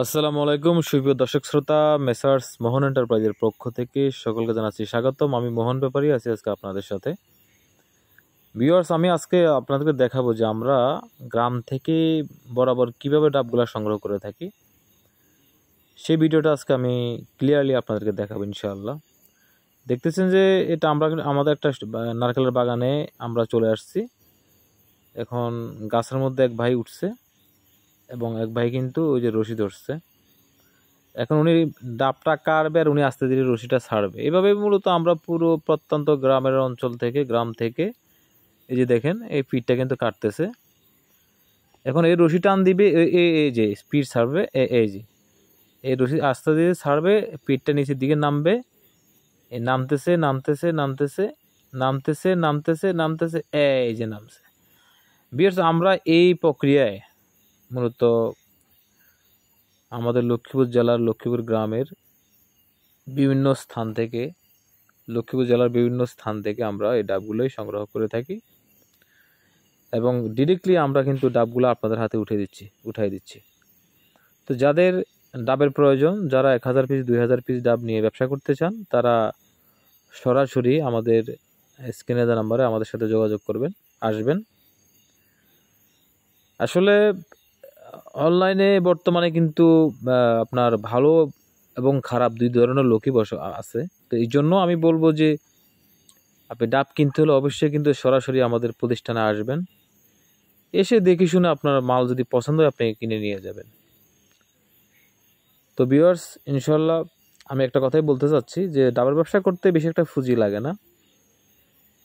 আসসালামু আলাইকুম সুপ্রিয় দর্শক শ্রোতা, মেসার্স মোহন এন্টারপ্রাইজের পক্ষ থেকে সকলকে জানাচ্ছি স্বাগতম। আমি মোহন ব্যাপারী আছি আজকে আপনাদের সাথে। ভিউয়ার্স, আমি আজকে আপনাদেরকে দেখাবো যে আমরা গ্রাম থেকে বরাবর কিভাবে ডাবগুলা সংগ্রহ করে থাকি। সেই ভিডিওটা আজকে আমি ক্লিয়ারলি আপনাদেরকে দেখাবো ইনশাআল্লাহ। দেখতেছেন যে এটা আমাদের একটা নারকেলের বাগানে আমরা চলে আসছি। এখন গাছের মধ্যে এক ভাই উঠছে এবং এক ভাই কিন্তু ওই যে রশি ধরছে। এখন উনি ডাবটা কাটবে আর উনি আস্তে ধীরে রশিটা ছাড়বে। এভাবে মূলত আমরা পুরো প্রত্যন্ত গ্রামের অঞ্চল থেকে গ্রাম থেকে এই যে দেখেন এই পিঠটা কিন্তু কাটতেছে। এখন এই রশি টান দিবে, এই যে স্পিড ছাড়বে, এই যে এই রশি আস্তে ধীরে ছাড়বে, পিঠটা নিচের দিকে নামবে, এই নামতেছে নামতেছে নামতেছে নামতেছে নামতেছে নামতেছে, এই যে নামছে। ভিউয়ার্স, আমরা এই প্রক্রিয়ায় মূলত আমাদের লক্ষ্মীপুর জেলার লক্ষ্মীপুর গ্রামের বিভিন্ন স্থান থেকে আমরা এই ডাবগুলোই সংগ্রহ করে থাকি এবং ডিরেক্টলি আমরা কিন্তু ডাবগুলো আপনাদের হাতে উঠাই দিচ্ছি। তো যাদের ডাবের প্রয়োজন, যারা 1000 পিস 2000 পিস ডাব নিয়ে ব্যবসা করতে চান, তারা সরাসরি আমাদের স্ক্রিনে দেওয়া নাম্বারে আমাদের সাথে যোগাযোগ করবেন, আসবেন। আসলে অনলাইনে বর্তমানে কিন্তু আপনার ভালো এবং খারাপ দুই ধরনের লোকই আছে। তো এই জন্য আমি বলবো যে আপনি ডাব কিনতে হলে অবশ্যই কিন্তু সরাসরি আমাদের প্রতিষ্ঠানে আসবেন, এসে দেখে শুনে আপনার মাল যদি পছন্দ হয় আপনি কিনে নিয়ে যাবেন। তো ভিউয়ার্স, ইনশাল্লাহ আমি একটা কথাই বলতে চাচ্ছি যে ডাবের ব্যবসা করতে বেশি একটা পুঁজি লাগে না।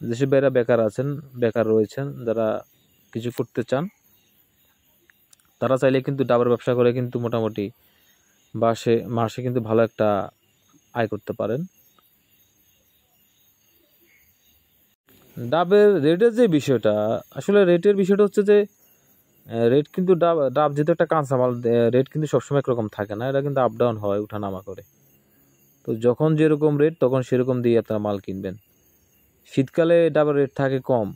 যেসব ভাইরা বেকার রয়েছেন, যারা কিছু করতে চান, তারা চাইলে কিন্তু ডাবের ব্যবসা করে কিন্তু মোটামুটি মাসে কিন্তু ভালো একটা আয় করতে পারেন। ডাবের রেটের যে বিষয়টা, আসলে রেটের বিষয়টা হচ্ছে যে রেট কিন্তু ডাব যেহেতু একটা কাঁচামাল, রেট কিন্তু সবসময় একরকম থাকে না, এটা কিন্তু আপ ডাউন হয়, উঠানামা করে। তো যখন যেরকম রেট তখন সেরকম দিয়ে আপনারা মাল কিনবেন। শীতকালে ডাবের রেট থাকে কম,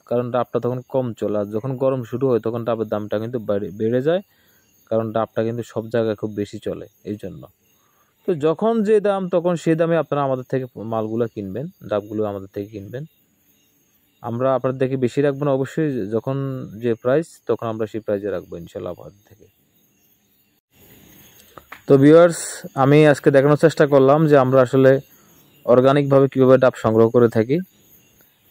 কারণ ডাবটা তখন কম চলে, আর যখন গরম শুরু হয় তখন ডাবের দামটা কিন্তু বেড়ে যায়, কারণ ডাবটা কিন্তু সব জায়গায় খুব বেশি চলে এই জন্য। তো যখন যে দাম তখন সেই দামে আপনারা আমাদের থেকে মালগুলো কিনবেন, ডাবগুলো আমাদের থেকে কিনবেন। আমরা আপনাদের থেকে বেশি রাখবো না, অবশ্যই যখন যে প্রাইস তখন আমরা সেই প্রাইসে রাখবো ইনশাল্লাহ আপনাদের থেকে। তো ভিউয়ার্স, আমি আজকে দেখানোর চেষ্টা করলাম যে আমরা আসলে অর্গানিকভাবে কীভাবে ডাব সংগ্রহ করে থাকি।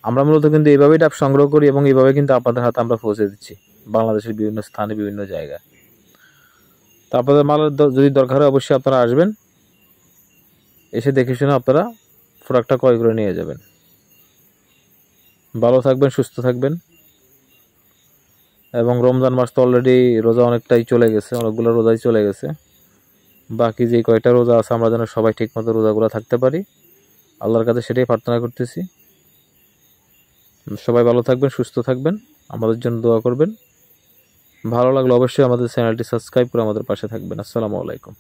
আমরা মূলত কিন্তু এইভাবেই ডাব সংগ্রহ করি এবং এইভাবে কিন্তু আপনাদের হাতে আমরা পৌঁছে দিচ্ছি বাংলাদেশের বিভিন্ন স্থানে, বিভিন্ন জায়গায়। তো আপনাদের মালের যদি দরকার হয় অবশ্যই আপনারা আসবেন, এসে দেখে শুনে আপনারা প্রোডাক্টটা ক্রয় করে নিয়ে যাবেন। ভালো থাকবেন, সুস্থ থাকবেন। এবং রমজান মাস তো অলরেডি রোজা অনেকটাই চলে গেছে, অনেকগুলো রোজাই চলে গেছে। বাকি যে কয়টা রোজা আছে আমরা যেন সবাই ঠিকমতো রোজাগুলো থাকতে পারি, আল্লাহর কাছে সেটাই প্রার্থনা করতেছি। সবাই ভালো থাকবেন, সুস্থ থাকবেন, আমাদের জন্য দোয়া করবেন। ভালো লাগলে অবশ্যই আমাদের চ্যানেলটি সাবস্ক্রাইব করে আমাদের পাশে থাকবেন। আসসালামু আলাইকুম।